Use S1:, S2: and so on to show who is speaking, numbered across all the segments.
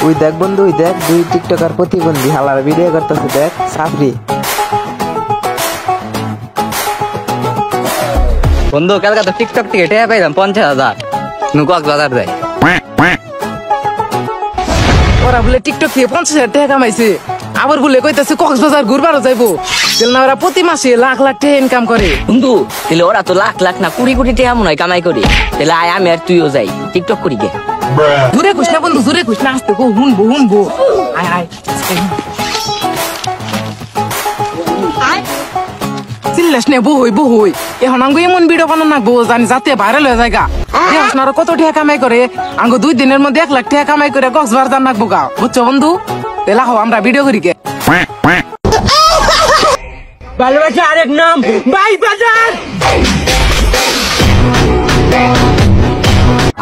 S1: ওই দেখ বন্ধু, ওই দেখ দুই টিকটকার প্রতিবন্ধী হালার ভিডিও করতেছে, দেখ সাফরি।
S2: বন্ধু কালকে তো টিকটক থেকে টেয়া পাইলাম 50,000 কক্সবাজার যায়।
S3: ওরা বলে টিকটক থেকে 50,000 টাকা কামাইছে, আবার বলে কইতাছে কক্সবাজার ঘুরবারও যাইবো। না ওরা প্রতি মাসে লাখ লাখ টাকা ইনকাম করে।
S4: বন্ধু তাহলে ওরা তো লাখ লাখ না কোটি কোটি টাকা মনে হয় কামাই করে। তাহলে আয় আমি আর তুইও যাই টিকটক করি গে।
S3: দূরে খুশ না বন্ধু, দূরে খুশ না, আসতে গো হুনবো হুনবো। আয় আয় চিল্লাস নে, বহই বহই। এখন আঙ্গু এমন ভিডিও বানানো নাকবো জানি যাতে ভাইরাল হয়ে যায় গা। আপনারা কত টাকা কামাই করে, আঙ্গু 2 দিনের মধ্যে 1 লাখ টাকা কামাই করে কক্সবাজার যান নাকবো গা, বুঝছো বন্ধু? তাহলে হো আমরা ভিডিও করি গে।
S5: ভালোবাসা আরেক নাম ভাই বাজার।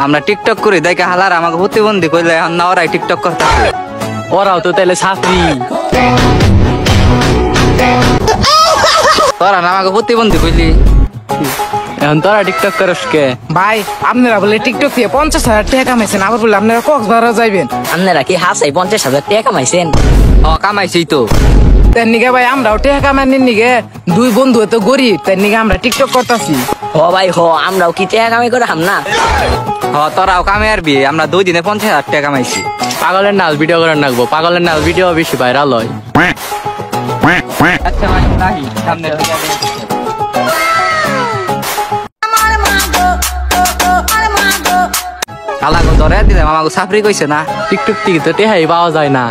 S2: আমরা টিকটক করি দেখে হালার আমাকে প্রতিবন্ধী কইলে এখন না ওরাই টিকটক করতেছে।
S5: ওরাও তো তাহলে ছাত্রী।
S2: তোরা না আমাকে প্রতিবন্ধী কইলি,
S5: এখন তোরা টিকটক করস কে?
S3: ভাই আপনারা বলে টিকটক দিয়ে 50,000 টাকা কামাইছেন, আবার বলে আপনারা কক্সবাজার যাইবেন।
S4: আপনারা কি হাসাই 50,000 টাকা কামাইছেন?
S2: কামাইছি তো।
S3: তার নিগে ভাই আমরাও টাকা কামাইনি নিগে, 2 বন্ধু তো গরিব, তার নিগে আমরা টিকটক করতেছি।
S4: হ ভাই হ, আমরাও কি টাকা কামাই করে হাম না?
S2: তোরাও কামে আরবি, আমরা 2 দিনে 50,000 টাকা কামাইছি।
S5: পাগলের নাচ ভিডিও করে নাকবো, পাগলের নাচ ভিডিও বেশি ভাইরাল হয়।
S2: আচ্ছা মানে নাহি সামনে হালাগো ধরে দিলাম, আমাকে সাফরি কইছে না।
S5: টিকটক থেকে তো টেহাই পাওয়া যায় না।